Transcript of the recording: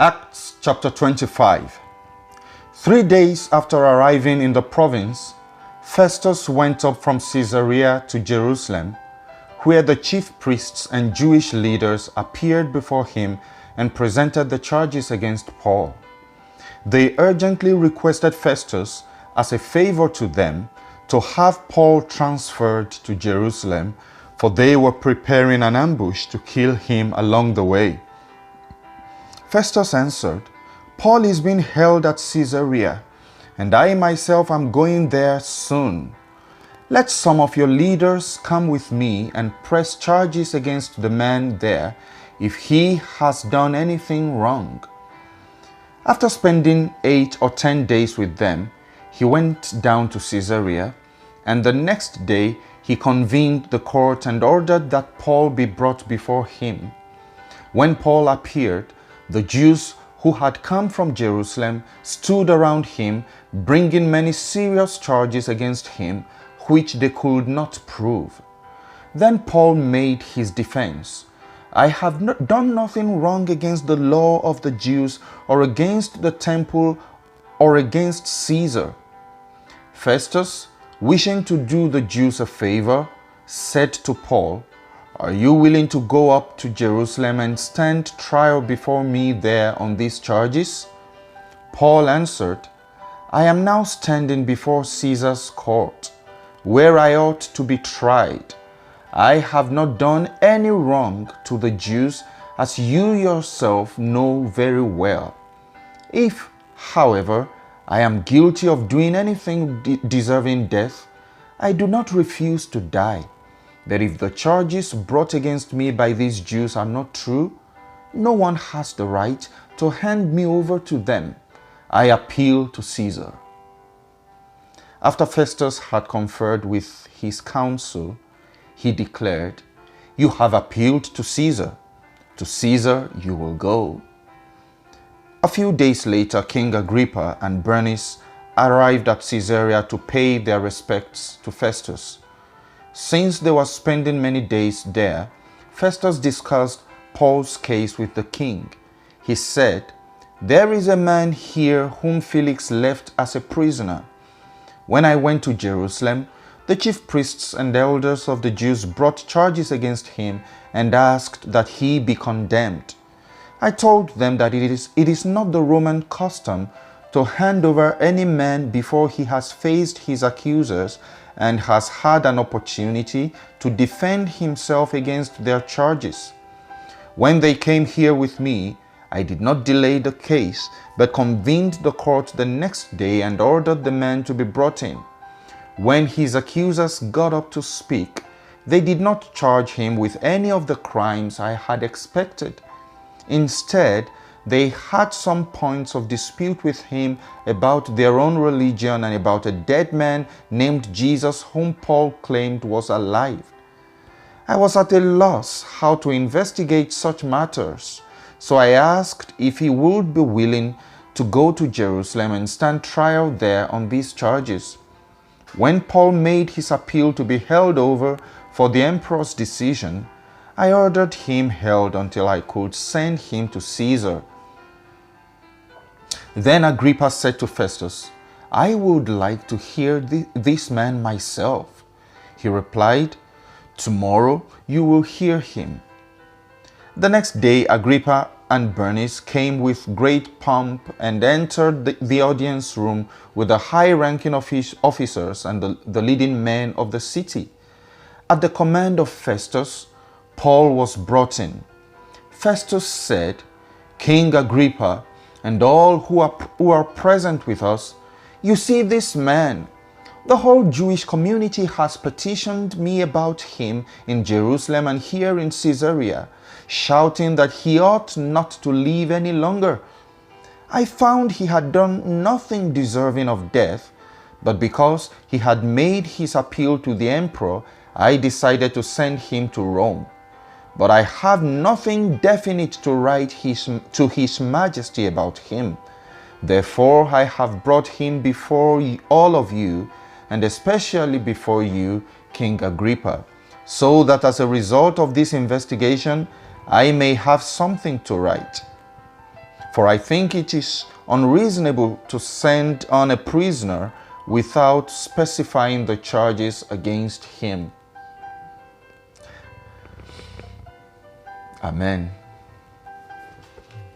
Acts chapter 25. 3 days after arriving in the province, Festus went up from Caesarea to Jerusalem, where the chief priests and Jewish leaders appeared before him and presented the charges against Paul. They urgently requested Festus, as a favor to them, to have Paul transferred to Jerusalem, for they were preparing an ambush to kill him along the way. Festus answered, "Paul is being held at Caesarea, and I myself am going there soon. Let some of your leaders come with me and press charges against the man there if he has done anything wrong." After spending 8 or 10 days with them, he went down to Caesarea, and the next day he convened the court and ordered that Paul be brought before him. When Paul appeared, the Jews who had come from Jerusalem stood around him, bringing many serious charges against him, which they could not prove. Then Paul made his defense. "I have done nothing wrong against the law of the Jews or against the temple or against Caesar." Festus, wishing to do the Jews a favor, said to Paul, "Are you willing to go up to Jerusalem and stand trial before me there on these charges?" Paul answered, "I am now standing before Caesar's court, where I ought to be tried. I have not done any wrong to the Jews, as you yourself know very well. If, however, I am guilty of doing anything deserving death, I do not refuse to die. But if the charges brought against me by these Jews are not true, no one has the right to hand me over to them. I appeal to Caesar." After Festus had conferred with his council, he declared, "You have appealed to Caesar. To Caesar you will go." A few days later, King Agrippa and Bernice arrived at Caesarea to pay their respects to Festus. Since they were spending many days there, Festus discussed Paul's case with the king. He said, "There is a man here whom Felix left as a prisoner. When I went to Jerusalem, the chief priests and elders of the Jews brought charges against him and asked that he be condemned. I told them that it is not the Roman custom to hand over any man before he has faced his accusers and has had an opportunity to defend himself against their charges. When they came here with me, I did not delay the case, but convened the court the next day and ordered the man to be brought in. When his accusers got up to speak, they did not charge him with any of the crimes I had expected. Instead, they had some points of dispute with him about their own religion and about a dead man named Jesus whom Paul claimed was alive. I was at a loss how to investigate such matters, so I asked if he would be willing to go to Jerusalem and stand trial there on these charges. When Paul made his appeal to be held over for the emperor's decision, I ordered him held until I could send him to Caesar." Then Agrippa said to Festus, "I would like to hear this man myself." He replied, "Tomorrow you will hear him." The next day Agrippa and Bernice came with great pomp and entered the audience room with the high-ranking officers and the leading men of the city. At the command of Festus, Paul was brought in. Festus said, "King Agrippa, and all who are present with us, you see this man. The whole Jewish community has petitioned me about him in Jerusalem and here in Caesarea, shouting that he ought not to live any longer. I found he had done nothing deserving of death, but because he had made his appeal to the emperor, I decided to send him to Rome. But I have nothing definite to write to His Majesty about him. Therefore I have brought him before all of you, and especially before you, King Agrippa, so that as a result of this investigation, I may have something to write." For I think it is unreasonable to send on a prisoner without specifying the charges against him. Amen.